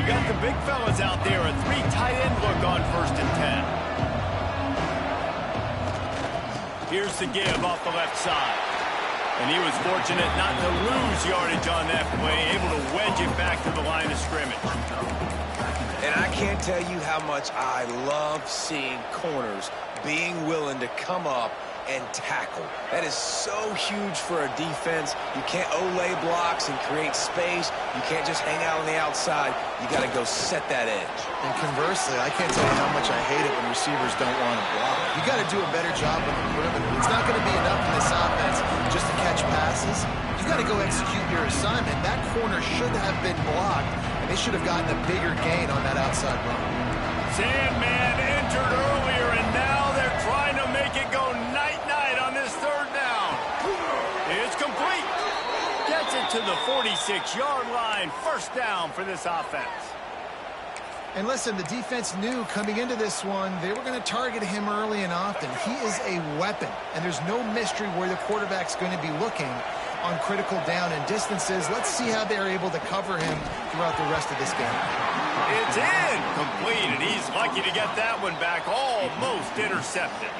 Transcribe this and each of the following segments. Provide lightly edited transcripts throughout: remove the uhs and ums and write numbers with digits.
got the big fellas out there. A 3 tight end look on 1st and 10. Here's the give off the left side. And he was fortunate not to lose yardage on that play, able to wedge it back to the line of scrimmage. And I can't tell you how much I love seeing corners being willing to come up and tackle. That is so huge for a defense. You can't Olay blocks and create space. You can't just hang out on the outside. You got to go set that edge. And conversely, I can't tell you how much I hate it when receivers don't want to block. You got to do a better job on the perimeter. It's not going to be enough in this offense just to catch passes. You got to go execute your assignment. That corner should have been blocked, and they should have gotten a bigger gain on that outside run. Sandman entered earlier, and now they're trying to make it go night-night on this 3rd down. It's complete. Gets it to the 46-yard line. 1st down for this offense. And listen, the defense knew coming into this one, they were going to target him early and often. He is a weapon, and there's no mystery where the quarterback's going to be looking on critical down and distances. Let's see how they're able to cover him throughout the rest of this game. It's in. Complete, and he's lucky to get that one back. Almost intercepted.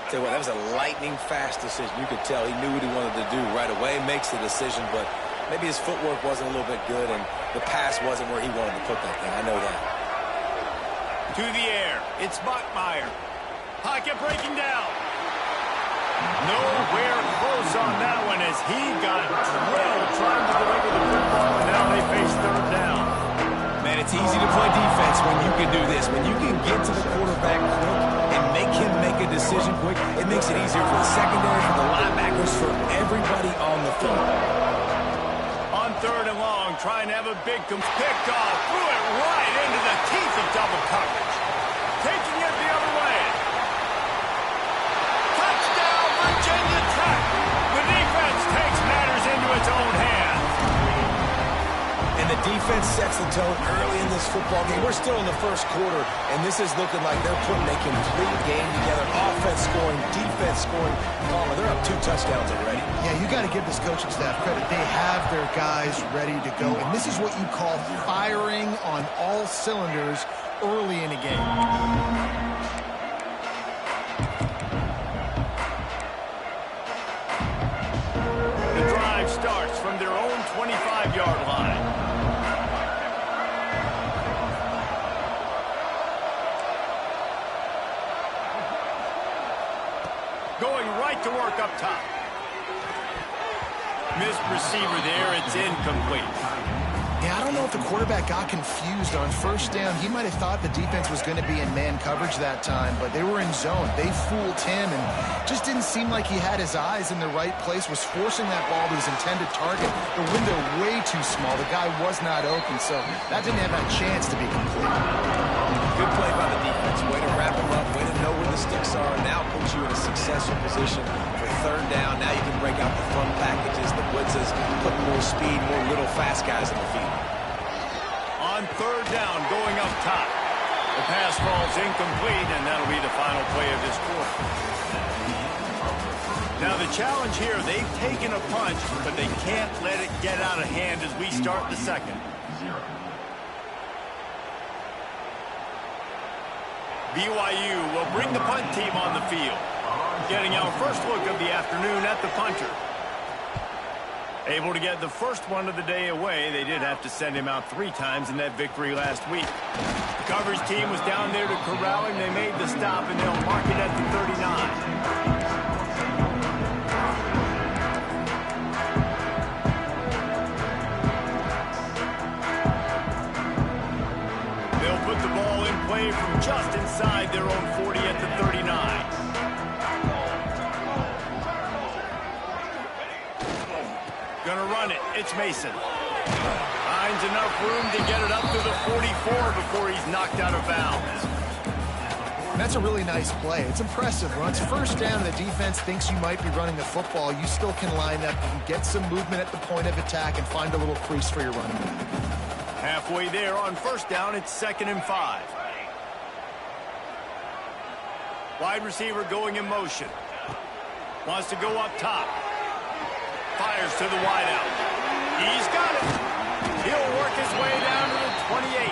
Tell you what, that was a lightning-fast decision. You could tell he knew what he wanted to do right away. Makes the decision, but maybe his footwork wasn't a little bit good, and the pass wasn't where he wanted to put that thing. I know that. To the air. It's Bachmeier. Pocket breaking down. Nowhere close on that one as he got drilled trying to deliver the football, and now they face 3rd down. Man, it's easy to play defense when you can do this. When you can get to the quarterback quick and make him make a decision quick, it makes it easier for the secondary, for the linebackers, for everybody on the field. On 3rd and long, trying to have a big picked off, threw it right into the teeth of double coverage. Taking it the other way. Touchdown, Virginia Tech. The defense takes matters into its own hands. And the defense sets the tone early in this football game. We're still in the 1st quarter, and this is looking like they're putting a complete game together. Offense scoring, defense scoring. Palmer, they're up 2 touchdowns already. Yeah, you got to give this coaching staff credit. They have their guys ready to go, and this is what you call firing on all cylinders early in a game. The drive starts from their own 25-yard line. Going right to work up top. Missed receiver there. It's incomplete. Yeah, I don't know if the quarterback got confused on 1st down. He might have thought the defense was going to be in man coverage that time, but they were in zone. They fooled him and just didn't seem like he had his eyes in the right place, was forcing that ball to his intended target. The window way too small. The guy was not open, so that didn't have a chance to be complete. Good play by the defense. Way to wrap him up, way to know where the sticks are, and now puts you in a successful position for 3rd down. Now you can break out the fun packages, the blitzes, put more speed, more little fast guys in the field. On 3rd down, going up top. The pass falls incomplete, and that'll be the final play of this quarter. Now the challenge here, they've taken a punch, but they can't let it get out of hand as we start the 2nd. BYU will bring the punt team on the field. Getting our first look of the afternoon at the punter. Able to get the first one of the day away. They did have to send him out 3 times in that victory last week. The coverage team was down there to corral him. They made the stop, and they'll mark it at the 39. They'll put the ball in play from just inside their own 40 at the 39. Gonna run it. It's Mason. Finds enough room to get it up to the 44 before he's knocked out of bounds. That's a really nice play. It's impressive. Once 1st down and the defense thinks you might be running the football, you still can line up. You can get some movement at the point of attack and find a little crease for your running back. Halfway there on 1st down, it's 2nd and 5. Wide receiver going in motion. Wants to go up top. Fires to the wideout. He's got it. He'll work his way down to the 28.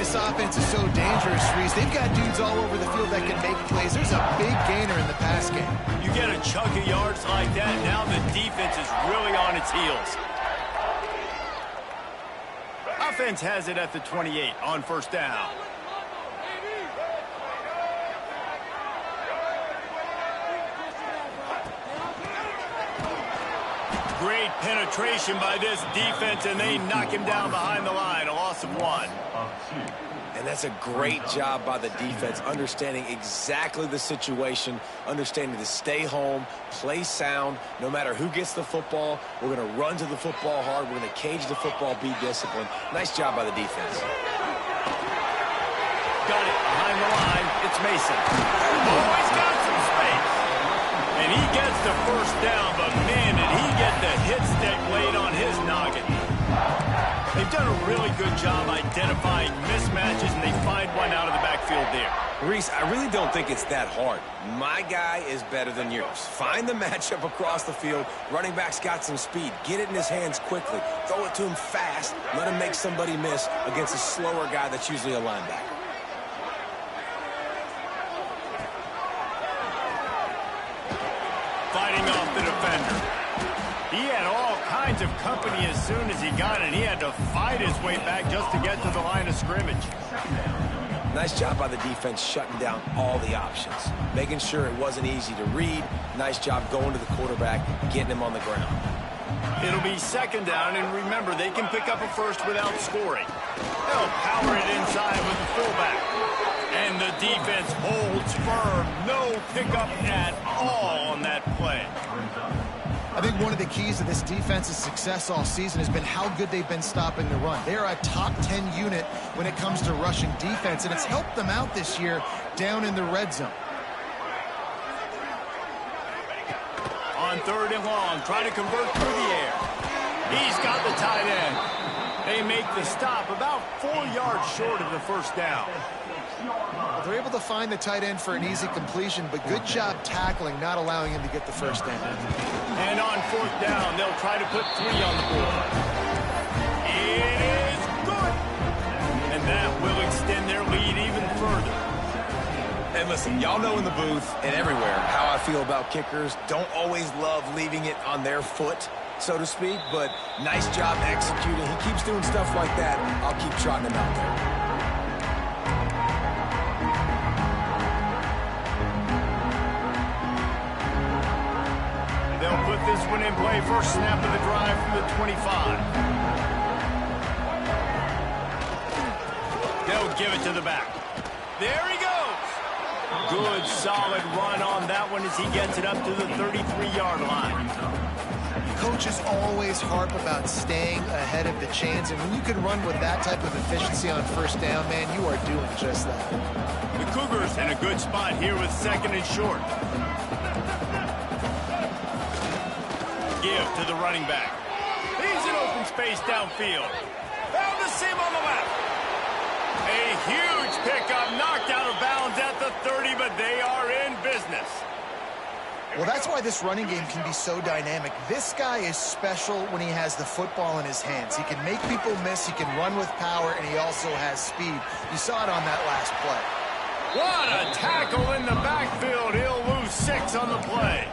this offense is so dangerous, Reese. They've got dudes all over the field that can make plays. There's a big gainer in the pass game. You get a chunk of yards like that, now the defense is really on its heels. Offense has it at the 28 on first down. Great penetration by this defense, and they knock him down behind the line. A loss of 1. And that's a great job by the defense, understanding exactly the situation, understanding to stay home, play sound. No matter who gets the football, we're going to run to the football hard. We're going to cage the football, be disciplined. Nice job by the defense. Got it behind the line. It's Mason. Always got some space. And he gets the first down, but man, did he get the hit stick laid on his noggin. They've done a really good job identifying mismatches, and they find one out of the backfield there. Reese, I really don't think it's that hard. My guy is better than yours. Find the matchup across the field. Running back's got some speed. Get it in his hands quickly. Throw it to him fast. Let him make somebody miss against a slower guy that's usually a linebacker. Fighting off the defender. He had all kinds of company as soon as he got it. He had to fight his way back just to get to the line of scrimmage. Nice job by the defense shutting down all the options, making sure it wasn't easy to read. Nice job going to the quarterback, getting him on the ground. It'll be second down, and remember, they can pick up a first without scoring. They'll power it inside with the fullback. And the defense holds firm. No pickup at all on that play. I think one of the keys to this defense's success all season has been how good they've been stopping the run. They're a top 10 unit when it comes to rushing defense, and it's helped them out this year down in the red zone. On third and long, trying to convert through the air. He's got the tight end. They make the stop about 4 yards short of the first down. They're able to find the tight end for an easy completion, but good job tackling, not allowing him to get the first down. And on fourth down, they'll try to put 3 on the board. It is good. And that will extend their lead even further. And listen, y'all know in the booth and everywhere how I feel about kickers. Don't always love leaving it on their foot, so to speak, but nice job executing. He keeps doing stuff like that. I'll keep trotting him out there. They'll put this one in play. First snap of the drive from the 25. They'll give it to the back. There he goes. Good, solid run on that one as he gets it up to the 33-yard line. Coaches always harp about staying ahead of the chains, and when you can run with that type of efficiency on first down, man, you are doing just that. The Cougars in a good spot here with second and short. Give to the running back. He's in open space downfield. Found the seam on the left. A huge pickup, knocked out of bounds at the 30, but they are in business. Well, that's why this running game can be so dynamic. This guy is special when he has the football in his hands. He can make people miss, he can run with power, and he also has speed. You saw it on that last play. What a tackle in the backfield. He'll lose 6 on the play.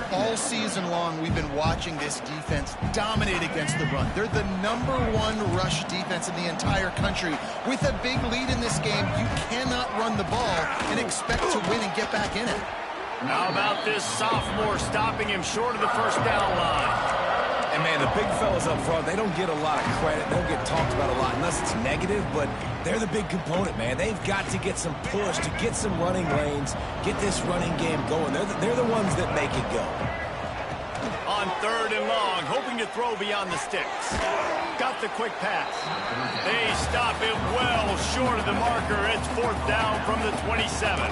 All season long, we've been watching this defense dominate against the run. They're the #1 rush defense in the entire country. With a big lead in this game, you cannot run the ball and expect to win and get back in it. How about this sophomore stopping him short of the first down line? And, man, the big fellas up front, they don't get a lot of credit. They don't get talked about a lot unless it's negative, but they're the big component, man. They've got to get some push, to get some running lanes, get this running game going. They're the ones that make it go. On third and long, hoping to throw beyond the sticks. Got the quick pass. They stop it well short of the marker. It's fourth down from the 27.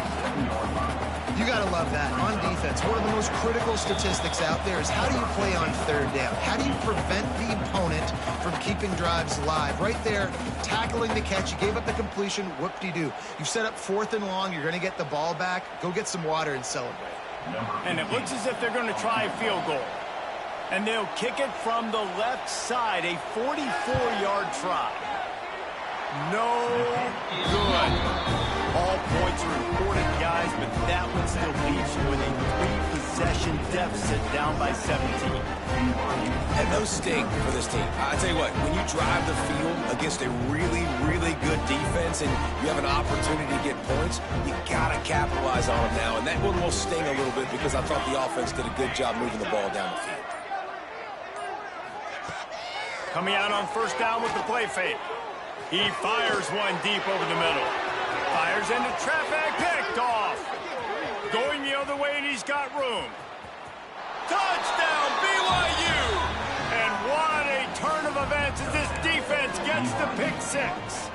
You got to love that. On defense, one of the most critical statistics out there is how do you play on third down? How do you prevent the opponent from keeping drives alive? Right there, tackling the catch. You gave up the completion. Whoop-de-doo. You've set up fourth and long. You're going to get the ball back. Go get some water and celebrate. And it looks as if they're going to try a field goal. And they'll kick it from the left side, a 44-yard try. No good. All points are important, guys, but that one still leaves you with a 3-possession deficit down by 17. And those sting for this team. I tell you what, when you drive the field against a really, really good defense and you have an opportunity to get points, you got to capitalize on them now. And that one will sting a little bit because I thought the offense did a good job moving the ball down the field. Coming out on first down with the play fake. He fires one deep over the middle. Fires into traffic, picked off. Going the other way, and he's got room. Touchdown, BYU! And what a turn of events as this defense gets the pick six.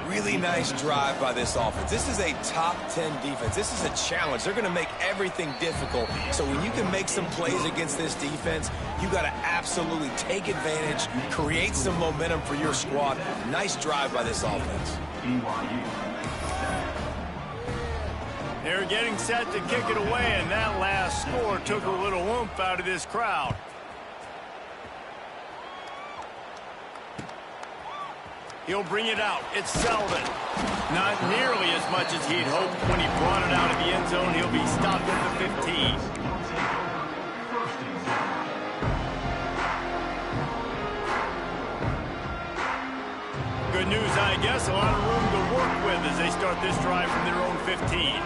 Really nice drive by this offense. This is a top 10 defense. This is a challenge. They're going to make everything difficult. So when you can make some plays against this defense, you got to absolutely take advantage, create some momentum for your squad. Nice drive by this offense. They're getting set to kick it away, and that last score took a little oomph out of this crowd. He'll bring it out. It's Selden. Not nearly as much as he'd hoped when he brought it out of the end zone. He'll be stopped at the 15. Good news, I guess. A lot of room to work with as they start this drive from their own 15.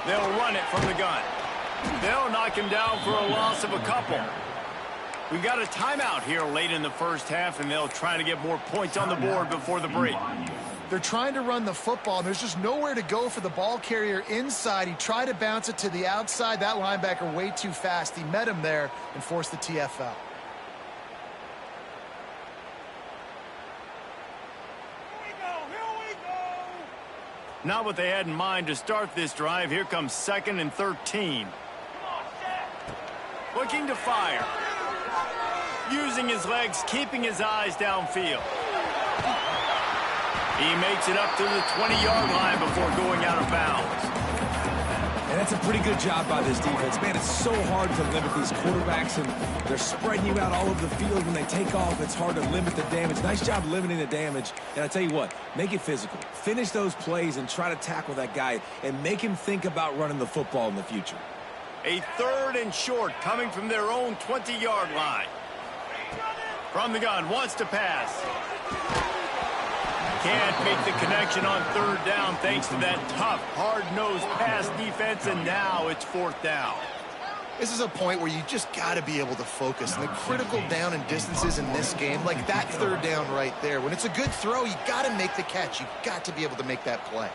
They'll run it from the gun. They'll knock him down for a loss of a couple. We got a timeout here late in the first half, and they'll try to get more points on the board before the break. They're trying to run the football, and there's just nowhere to go for the ball carrier inside. He tried to bounce it to the outside. That linebacker way too fast. He met him there and forced the TFL. Not what they had in mind to start this drive. Here comes 2nd and 13. Looking to fire. Using his legs, keeping his eyes downfield. He makes it up to the 20-yard line before going out of bounds. And that's a pretty good job by this defense. Man, it's so hard to limit these quarterbacks, and they're spreading you out all over the field. When they take off, it's hard to limit the damage. Nice job limiting the damage. And I tell you what, make it physical. Finish those plays and try to tackle that guy and make him think about running the football in the future. A 3rd and short coming from their own 20-yard line. From the gun, wants to pass. Can't make the connection on 3rd down thanks to that tough, hard-nosed pass defense, and now it's 4th down. This is a point where you just got to be able to focus. And the critical down and distances in this game, like that 3rd down right there, when it's a good throw, you got to make the catch. You got to be able to make that play.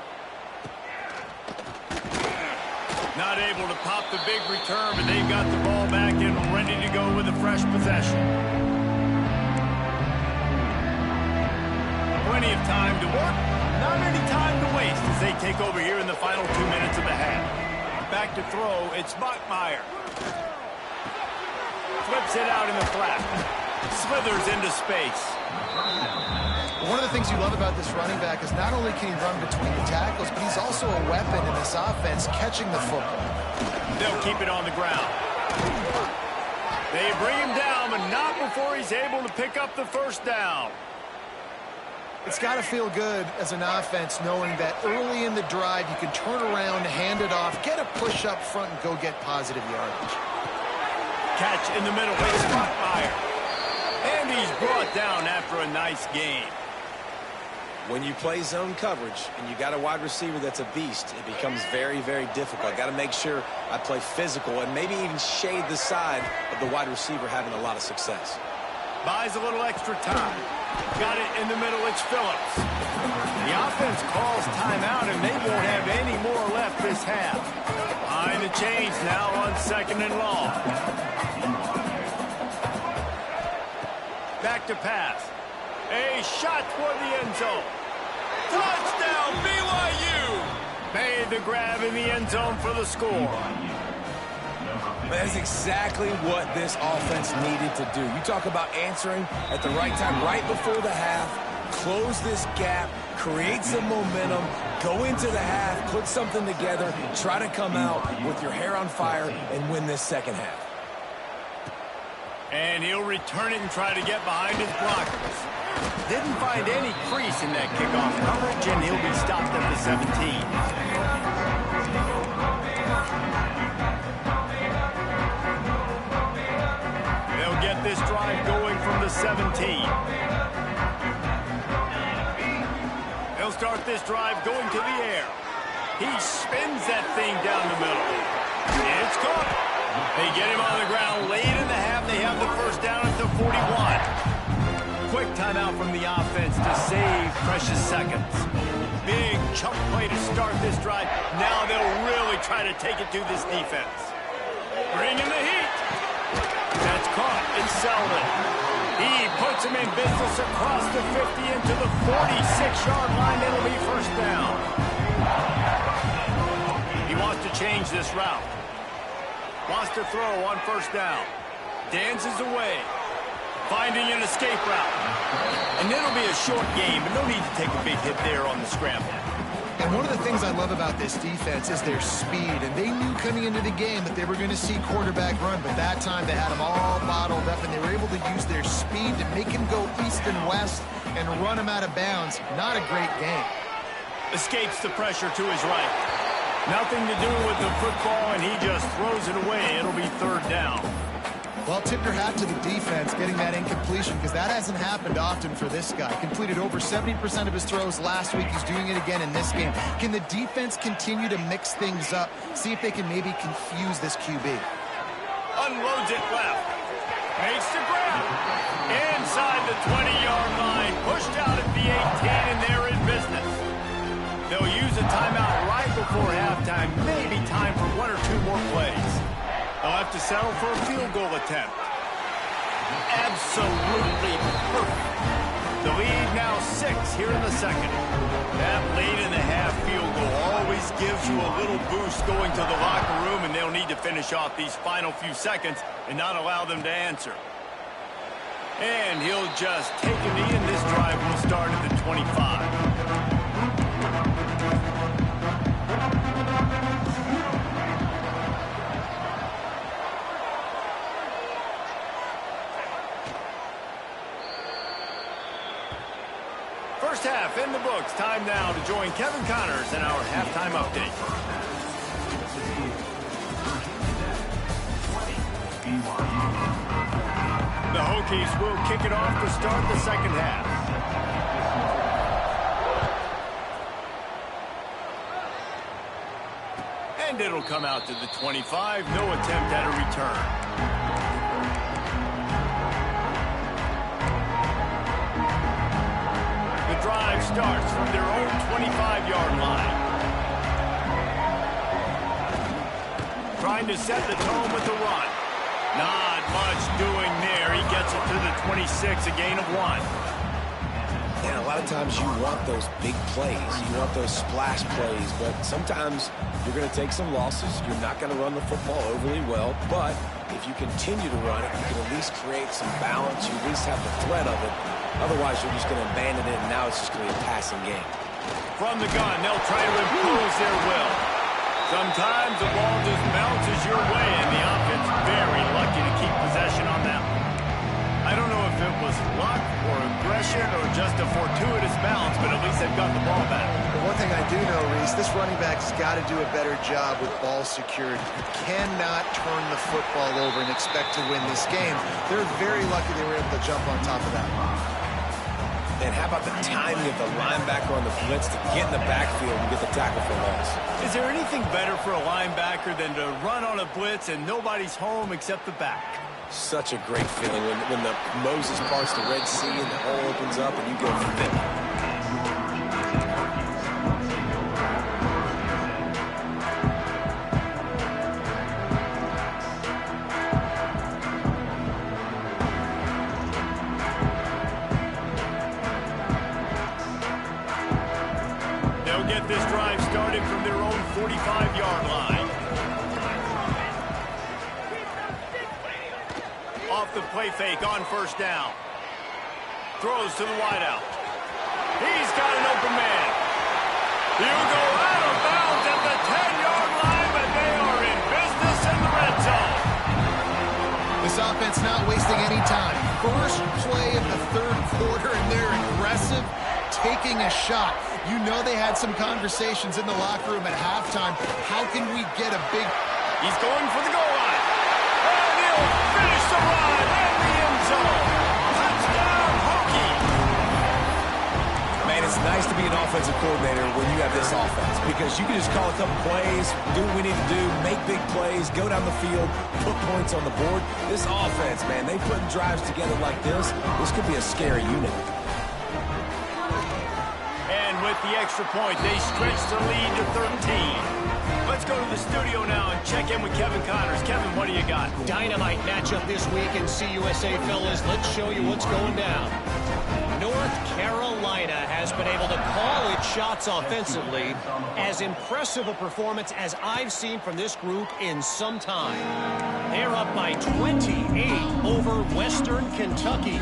Not able to pop the big return, but they've got the ball back and ready to go with a fresh possession. Plenty of time to work, not any time to waste as they take over here in the final 2 minutes of the half. Back to throw, it's Bachmeier. Flips it out in the flat. Slithers into space. One of the things you love about this running back is not only can he run between the tackles, but he's also a weapon in this offense catching the football. They'll keep it on the ground. They bring him down, but not before he's able to pick up the 1st down. It's got to feel good as an offense knowing that early in the drive you can turn around, hand it off, get a push up front, and go get positive yardage. Catch in the middle by Bachmeier. And he's brought down after a nice gain. When you play zone coverage and you got a wide receiver that's a beast, it becomes very, very difficult. Got to make sure I play physical and maybe even shade the side of the wide receiver having a lot of success. Buys a little extra time. Got it in the middle, it's Phillips. The offense calls timeout, and they won't have any more left this half. Behind the chains now on 2nd and long. Back to pass. A shot toward the end zone. Touchdown, BYU! Made the grab in the end zone for the score. That's exactly what this offense needed to do. You talk about answering at the right time, right before the half, close this gap, create some momentum, go into the half, put something together, try to come out with your hair on fire and win this second half. And he'll return it and try to get behind his blockers. Didn't find any crease in that kickoff coverage, and he'll be stopped at the 17. They'll get this drive going from the 17. They'll start this drive going to the air. He spins that thing down the middle. It's caught. They get him on the ground late in the half. They have the first down at the 41. Quick timeout from the offense to save precious seconds. Big chunk play to start this drive. Now they'll really try to take it to this defense. Bring in the heat. That's caught. It's Selden. He puts him in business across the 50 into the 46-yard line. It'll be first down. He wants to change this route. Wants to throw on first down. Dances away. Finding an escape route. And it'll be a short game, but no need to take a big hit there on the scramble. And one of the things I love about this defense is their speed. And they knew coming into the game that they were going to see quarterback run. But that time they had them all bottled up, and they were able to use their speed to make him go east and west and run him out of bounds. Not a great game. Escapes the pressure to his right. Nothing to do with the football, and he just throws it away. It'll be third down. Well, tip your hat to the defense getting that incompletion, because that hasn't happened often for this guy. Completed over 70% of his throws last week. He's doing it again in this game. Can the defense continue to mix things up? See if they can maybe confuse this QB. Unloads it left. Makes the grab. Inside the 20-yard line. Pushed out at the 18, and they're in business. They'll use a timeout right before halftime. Maybe time for one or two more plays. They'll have to settle for a field goal attempt. Absolutely perfect. The lead now 6 here in the second. That late in the half field goal always gives you a little boost going to the locker room, and they'll need to finish off these final few seconds and not allow them to answer. And he'll just take a knee, and this drive will start at the 25. First half in the books. Time now to join Kevin Connors in our halftime update. The Hokies will kick it off to start the second half. And it'll come out to the 25. No attempt at a return. Drive starts from their own 25-yard line. Trying to set the tone with the run. Not much doing there. He gets it to the 26, a gain of 1. And a lot of times you want those big plays. You want those splash plays. But sometimes you're going to take some losses. You're not going to run the football overly well. But if you continue to run it, you can at least create some balance. You at least have the threat of it. Otherwise, you're just going to abandon it, and now it's just going to be a passing game. From the gun, they'll try to impose their will. Sometimes the ball just bounces your way, and the offense very lucky to keep possession on that one. I don't know if it was luck or aggression or just a fortuitous bounce, but at least they've got the ball back. But one thing I do know, Reese, this running back's got to do a better job with ball security. You cannot turn the football over and expect to win this game. They're very lucky they were able to jump on top of that. And how about the timing of the linebacker on the blitz to get in the backfield and get the tackle for loss? Is there anything better for a linebacker than to run on a blitz and nobody's home except the back? Such a great feeling when the Moses parts the Red Sea and the hole opens up and you go from there. This drive started from their own 45-yard line. Off the play fake on first down. Throws to the wideout. He's got an open man. He'll go out of bounds at the 10-yard line, but they are in business in the red zone. This this offense not wasting any time. First play of the third quarter, and they're aggressive, taking a shot. You know they had some conversations in the locker room at halftime. How can we get a big... He's going for the goal line. And he'll finish the run in the end zone. Touchdown, Hokie. Man, it's nice to be an offensive coordinator when you have this offense because you can just call a couple plays, do what we need to do, make big plays, go down the field, put points on the board. This offense, man, they put drives together like this. This could be a scary unit. And with the extra point, they stretch the lead to 13. Let's go to the studio now and check in with Kevin Connors. Kevin, what do you got? Dynamite matchup this week in CUSA, fellas. Let's show you what's going down. North Carolina has been able to call its shots offensively. As impressive a performance as I've seen from this group in some time. They're up by 28 over Western Kentucky.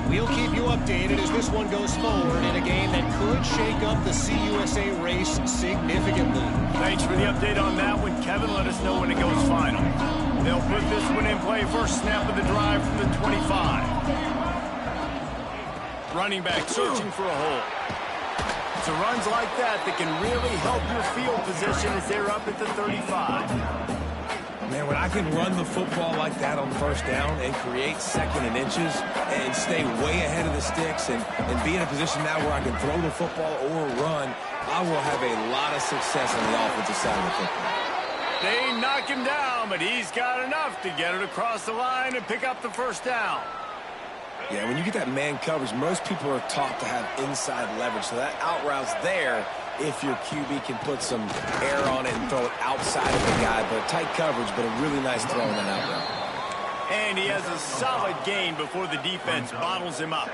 We'll keep you updated as this one goes forward in a game that could shake up the CUSA race significantly. Thanks for the update on that one, Kevin. Let us know when it goes final. They'll put this one in play. First snap of the drive from the 25. Running back searching for a hole. It's the runs like that that can really help your field position as they're up at the 35. Man, when I can run the football like that on first down and create second and inches and stay way ahead of the sticks and be in a position now where I can throw the football or run, I will have a lot of success on the offensive side of the football. They knock him down, but he's got enough to get it across the line and pick up the first down. Yeah, when you get that man coverage, most people are taught to have inside leverage. So that out route's there if your QB can put some air on it and throw it outside of the guy. But tight coverage, but a really nice throw in that out route. And he has a solid gain before the defense bottles him up.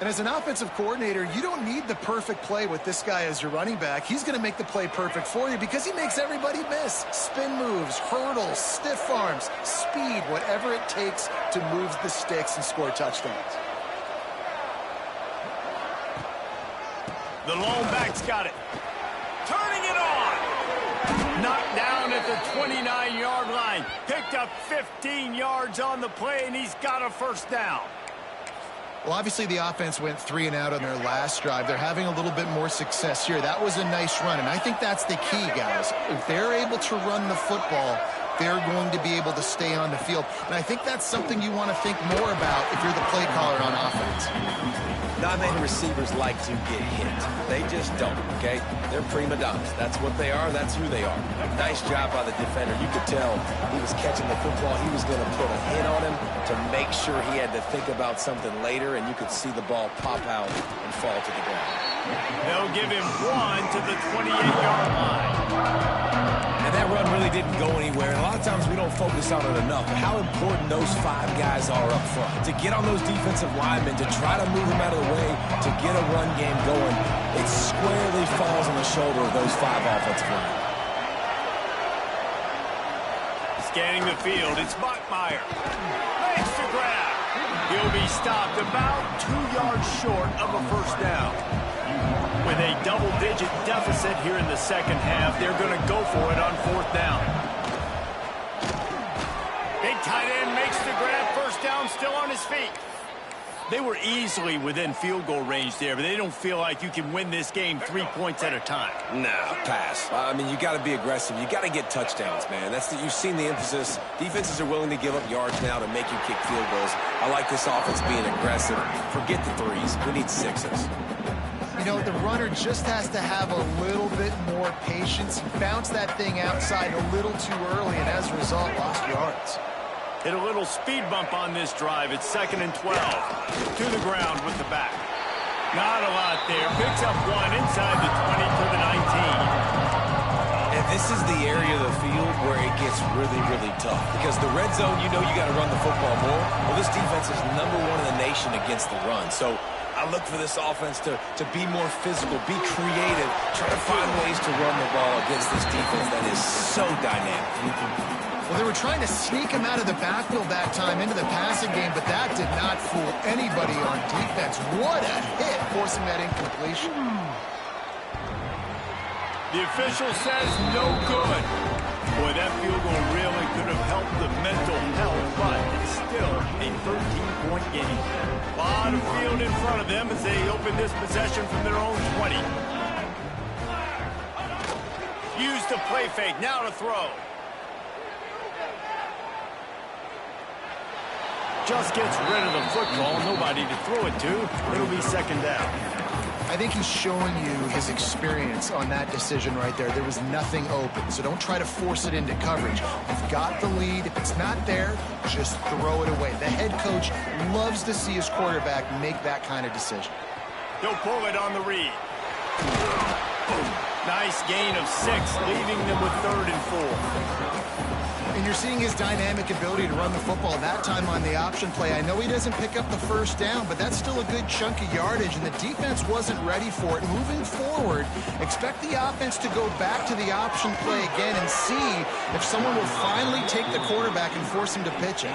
And as an offensive coordinator, you don't need the perfect play with this guy as your running back. He's going to make the play perfect for you because he makes everybody miss. Spin moves, hurdles, stiff arms, speed, whatever it takes to move the sticks and score touchdowns. The lone back's got it. Turning it on. Knocked down at the 29-yard line. Picked up 15 yards on the play, and he's got a first down. Well, obviously the offense went 3 and out on their last drive. They're having a little bit more success here. That was a nice run, and I think that's the key, guys. If they're able to run the football, they're going to be able to stay on the field. And I think that's something you want to think more about if you're the play caller on offense. Not many receivers like to get hit. They just don't, okay? They're prima donnas. That's what they are. That's who they are. Nice job by the defender. You could tell he was catching the football. He was going to put a hit on him to make sure he had to think about something later, and you could see the ball pop out and fall to the ground. They'll give him 1 to the 28-yard line. And that run really didn't go anywhere. And a lot of times we don't focus on it enough. But how important those 5 guys are up front. To get on those defensive linemen, to try to move them out of the way, to get a run game going, it squarely falls on the shoulder of those 5 offensive linemen. Scanning the field, it's Bachmeier. Makes the grab. He'll be stopped about 2 yards short of a first down. With a double-digit deficit here in the second half, they're going to go for it on 4th down. Big tight end makes the grab. First down, still on his feet. They were easily within field goal range there, but they don't feel like you can win this game 3 points at a time. No, pass. I mean, you got to be aggressive. You got to get touchdowns, man. You've seen the emphasis. Defenses are willing to give up yards now to make you kick field goals. I like this offense being aggressive. Forget the 3s. We need 6s. You know, the runner just has to have a little bit more patience. He bounced that thing outside a little too early, and as a result, lost yards. Hit a little speed bump on this drive. It's 2nd and 12. To the ground with the back. Not a lot there. Picks up 1 inside the 20 to the 19. And this is the area of the field where it gets really, really tough. Because the red zone, you know you got to run the football more. Well, this defense is #1 in the nation against the run. So I look for this offense to be more physical, be creative, try to find ways to run the ball against this defense that is so dynamic. Well, they were trying to sneak him out of the backfield that time into the passing game, but that did not fool anybody on defense. What a hit, forcing that incompletion. The official says no good. Boy, that field goal really could have helped the mental health, but it's still a 13-point game. A lot of field in front of them as they open this possession from their own 20. Use the play fake, now to throw. Just gets rid of the football, nobody to throw it to. It'll be second down. I think he's showing you his experience on that decision right there. There was nothing open, so don't try to force it into coverage. You've got the lead. If it's not there, just throw it away. The head coach loves to see his quarterback make that kind of decision. He'll pull it on the read. Nice gain of 6, leaving them with 3rd and 4. And you're seeing his dynamic ability to run the football that time on the option play. I know he doesn't pick up the first down, but that's still a good chunk of yardage, and the defense wasn't ready for it. Moving forward, expect the offense to go back to the option play again and see if someone will finally take the quarterback and force him to pitch it.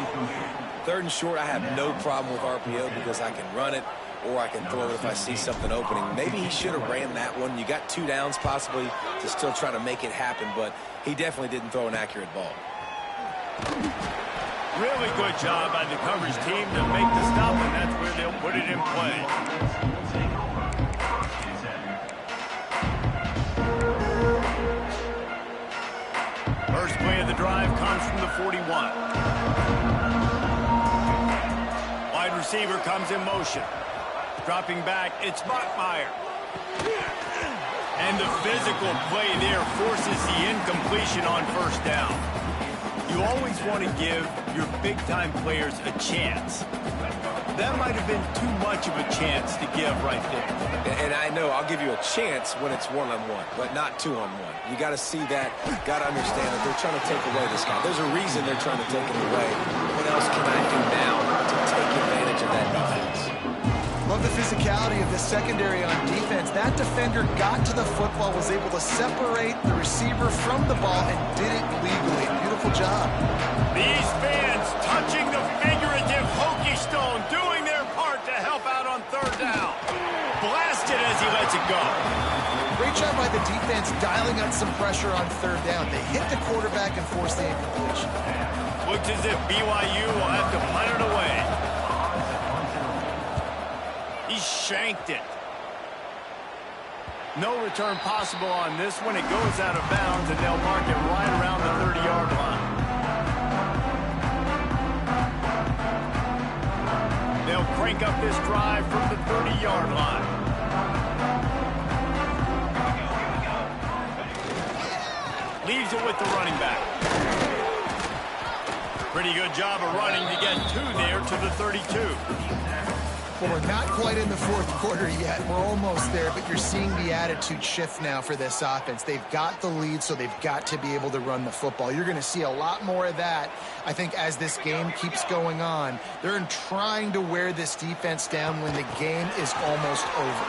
3rd and short, I have no problem with RPO because I can run it or I can throw it if I see something opening. Maybe he should have ran that one. You got 2 downs possibly to still try to make it happen, but he definitely didn't throw an accurate ball. Really good job by the coverage team to make the stop, and that's where they'll put it in play. First play of the drive comes from the 41. Wide receiver comes in motion. Dropping back, it's Bachmeier. And the physical play there forces the incompletion on first down. You always want to give your big-time players a chance. That might have been too much of a chance to give right there. And I know I'll give you a chance when it's one-on-one, but not two-on-one. You got to see that, got to understand that they're trying to take away this guy. There's a reason they're trying to take him away. What else can I do now to take advantage of that defense? Love the physicality of the secondary on defense. That defender got to the football, was able to separate the receiver from the ball, and did it legally. Beautiful job. These fans touching the figurative hokey stone, doing their part to help out on 3rd down. Blasted as he lets it go. Great job by the defense dialing up some pressure on 3rd down. They hit the quarterback and forced the incompletion. Looks as if BYU will have to punt it away. He shanked it. No return possible on this one. It goes out of bounds, and they'll mark it right around the 30-yard line. They'll crank up this drive from the 30-yard line. Leaves it with the running back. Pretty good job of running to get 2 there to the 32. Well, we're not quite in the 4th quarter yet. We're almost there, but you're seeing the attitude shift now for this offense. They've got the lead, so they've got to be able to run the football. You're going to see a lot more of that, I think, as this game keeps going on. They're trying to wear this defense down when the game is almost over.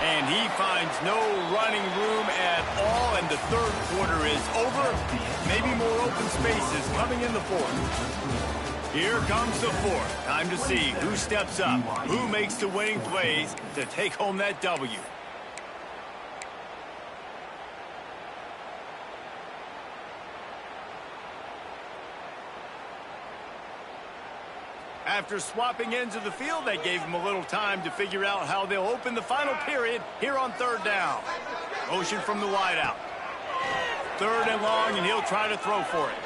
And he finds no running room at all, and the 3rd quarter is over. Maybe more open spaces coming in the 4th. Here comes the 4th. Time to see who steps up, who makes the winning plays to take home that W. After swapping ends of the field, that gave them a little time to figure out how they'll open the final period here on 3rd down. Motion from the wideout. 3rd and long, and he'll try to throw for it.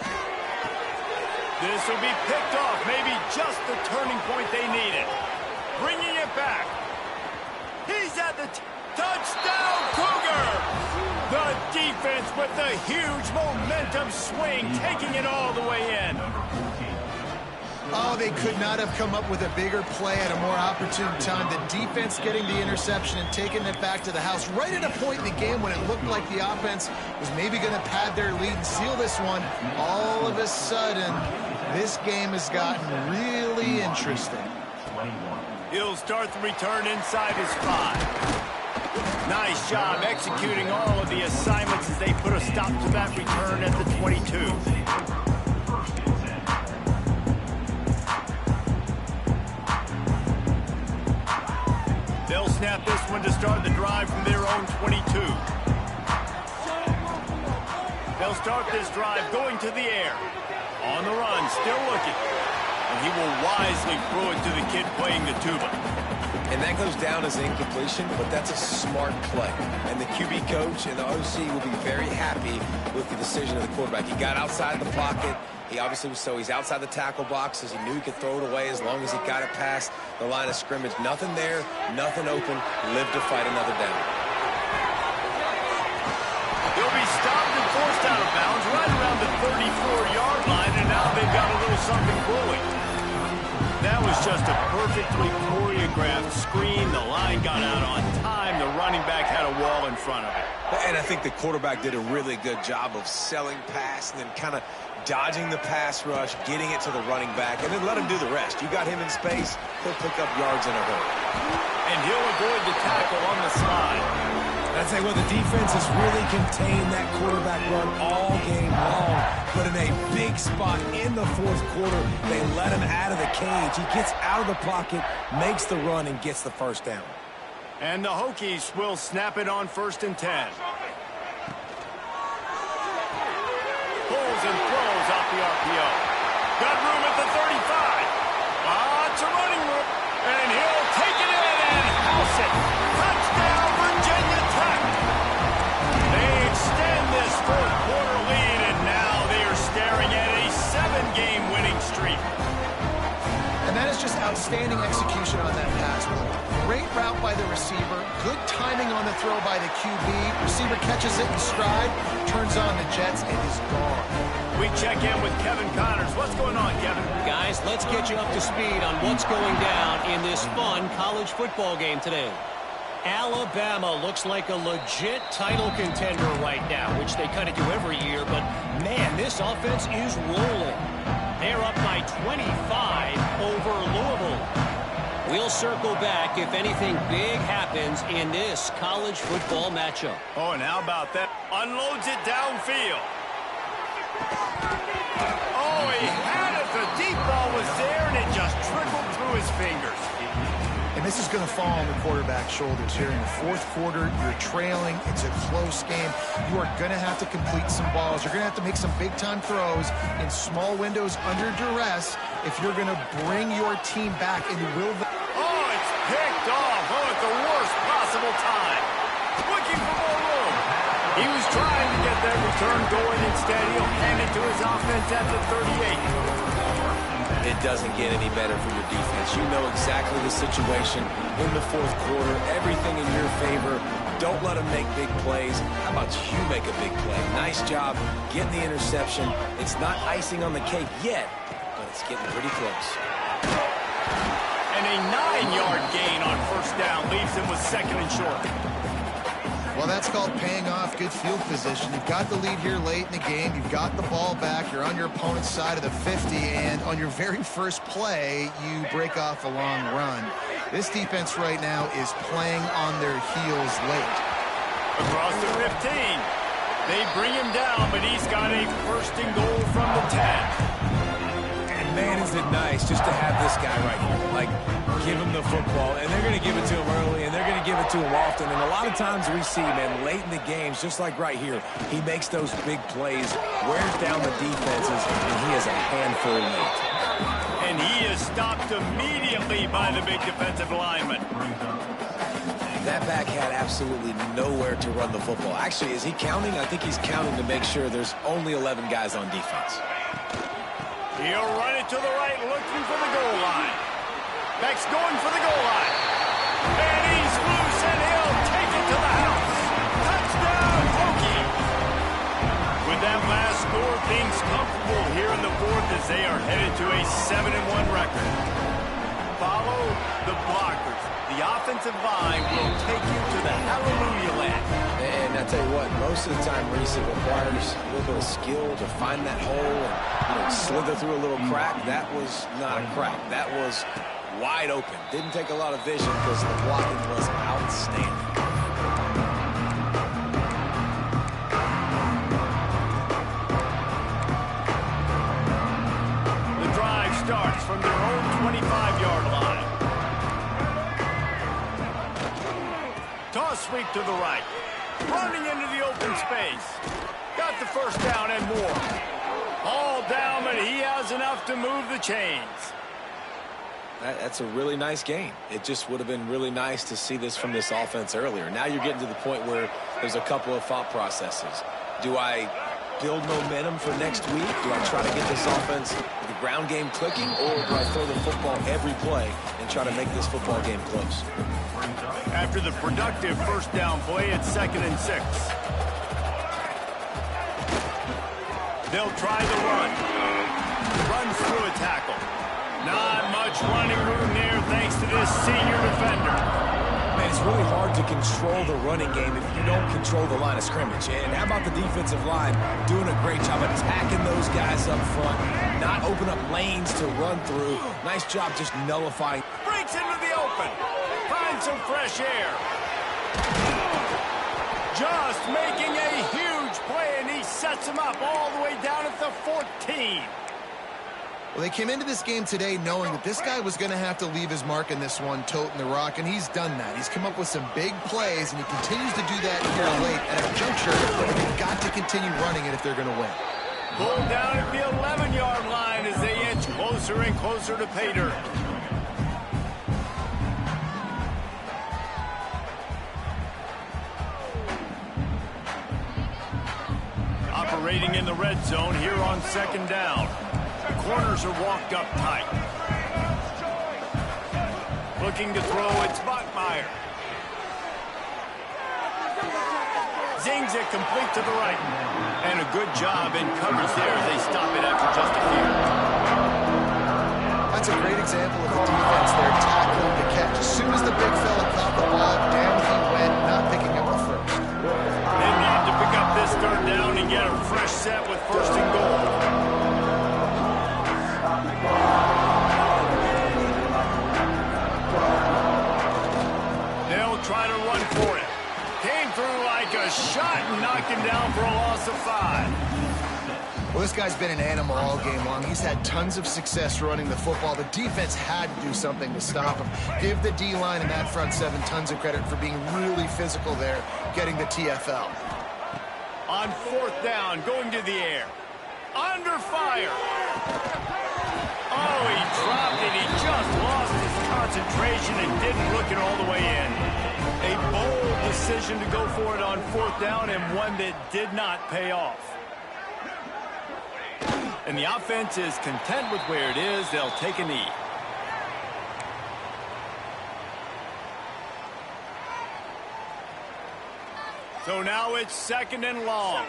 This will be picked off, maybe just the turning point they needed. Bringing it back. He's at the touchdown, Cougar! The defense with the huge momentum swing, taking it all the way in. Oh, they could not have come up with a bigger play at a more opportune time. The defense getting the interception and taking it back to the house right at a point in the game when it looked like the offense was maybe going to pad their lead and seal this one. All of a sudden, this game has gotten really interesting. He'll start the return inside his 5. Nice job executing all of the assignments as they put a stop to that return at the 22. They'll snap this one to start the drive from their own 22. They'll start this drive going to the air. On the run, still looking. And he will wisely throw it to the kid playing the tuba. And that goes down as an incompletion, but that's a smart play. And the QB coach and the OC will be very happy with the decision of the quarterback. He got outside the pocket. He obviously was he's outside the tackle box as he knew he could throw it away as long as he got it past the line of scrimmage. Nothing there, nothing open. Live to fight another down. He'll be stopped and forced out of bounds right around the 34-yard line, and now they've got a little something brewing. That was just a perfectly choreographed screen. The line got out on time. The running back had a wall in front of it. And I think the quarterback did a really good job of selling pass and then kind of dodging the pass rush, getting it to the running back, and then let him do the rest. You got him in space, he'll pick up yards in a hurry. And he'll avoid the tackle on the slide. I'd say, well, the defense has really contained that quarterback run all game long, but in a big spot in the fourth quarter, they let him out of the cage. He gets out of the pocket, makes the run, and gets the first down. And the Hokies will snap it on 1st and 10. Pulls and throws off the RPO. Got room at the 35. Lots of running room. And he'll take it in and house it. Touchdown, Virginia Tech. They extend this fourth quarter lead, and now they are staring at a 7-game winning streak. And that is just outstanding execution on that pass play. Great route by the receiver. Good timing on the throw by the QB. Receiver catches it in stride, turns on the jets, and is gone. We check in with Kevin Connors. What's going on, Kevin? Guys, let's get you up to speed on what's going down in this fun college football game today. Alabama looks like a legit title contender right now, which they kind of do every year, but man, this offense is rolling. They're up by 25 over Louisville. We'll circle back if anything big happens in this college football matchup. Oh, and how about that? Unloads it downfield. Oh, he had it. The deep ball was there, and it just trickled through his fingers. And this is going to fall on the quarterback's shoulders here in the fourth quarter. You're trailing. It's a close game. You are going to have to complete some balls. You're going to have to make some big-time throws in small windows under duress if you're going to bring your team back and will. Oh, it's picked off. Oh, at the worst possible time. Looking for more room. He was trying to get that return going. Instead, he'll hand it to his offense at the 38. It doesn't get any better for your defense. You know exactly the situation in the fourth quarter. Everything in your favor. Don't let them make big plays. How about you make a big play? Nice job getting the interception. It's not icing on the cake yet, but it's getting pretty close. And a 9-yard gain on 1st down leaves him with 2nd and short. Well, that's called paying off good field position. You've got the lead here late in the game. You've got the ball back. You're on your opponent's side of the 50, and on your very first play, you break off a long run. This defense right now is playing on their heels late. Across the 15. They bring him down, but he's got a 1st and goal from the 10. And man, is it nice just to have this guy right here. Like, give him the football, and they're going to give it to him early, and they're going to give it to him often. And a lot of times we see, man, late in the games, just like right here, he makes those big plays, wears down the defenses, and he is a handful late. And he is stopped immediately by the big defensive lineman. That back had absolutely nowhere to run the football. Actually, is he counting? I think he's counting to make sure there's only 11 guys on defense. He'll run it to the right, looking for the goal line. Beck's going for the goal line. And he's loose, and he'll take it to the house. Touchdown, Hokie. With that last score, things comfortable here in the fourth as they are headed to a 7-1 record. Follow the blockers. The offensive line will take you to the hallelujah land. And I tell you what, most of the time, Reese, it requires a little bit of skill to find that hole and slither through a little crack. That was not a crack. That was wide open. Didn't take a lot of vision because the blocking was outstanding. The drive starts from their own 25-yard line. Toss sweep to the right. Running into the open space. Got got the first down and more. All down, but he has enough to move the chains. That's a really nice game. It just would have been really nice to see this from this offense earlier. Now you're getting to the point where there's a couple of thought processes. Do I build momentum for next week? Do I try to get this offense, the ground game clicking, or do I throw the football every play and try to make this football game close? After the productive first down play, it's 2nd and 6. They'll try the run. Runs through a tackle. Not much running room there thanks to this senior defender. Man, it's really hard to control the running game if you don't control the line of scrimmage. And how about the defensive line doing a great job attacking those guys up front, not open up lanes to run through. Nice job just nullifying. Breaks into the open. Finds some fresh air. Just making a huge play, and he sets him up all the way down at the 14. Well, they came into this game today knowing that this guy was going to have to leave his mark in this one, toting the rock, and he's done that. He's come up with some big plays, and he continues to do that here late at a juncture. They've got to continue running it if they're going to win. Pulled down at the 11-yard line as they inch closer and closer to pay dirt. Operating in the red zone here on 2nd down. Corners are walked up tight. Looking to throw, it's Bachmeier. Zings it complete to the right. And a good job in coverage there as they stop it after just a few. That's a great example of the defense there, tackling the catch. As soon as the big fella caught the ball, down he went, not picking up the first. They need to pick up this 3rd down and get a fresh set with 1st and goal. They'll try to run for it. Came through like a shot and knocked him down for a loss of 5. Well, this guy's been an animal all game long. He's had tons of success running the football. The defense had to do something to stop him. Give the D-line and that front 7 tons of credit for being really physical there, getting the TFL. On 4th down, going to the air. Under fire. Oh, he dropped it. He just lost his concentration and didn't look it all the way in. A bold decision to go for it on 4th down, and one that did not pay off. And the offense is content with where it is. They'll take a knee. So now it's 2nd and long.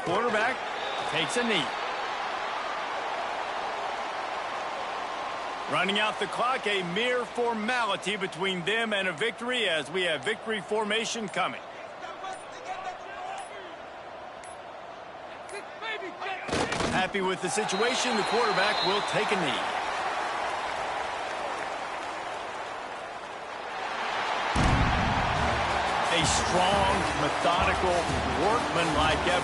Quarterback takes a knee. Running out the clock, a mere formality between them and a victory as we have victory formation coming. Happy with the situation, the quarterback will take a knee. A strong, methodical, workmanlike effort.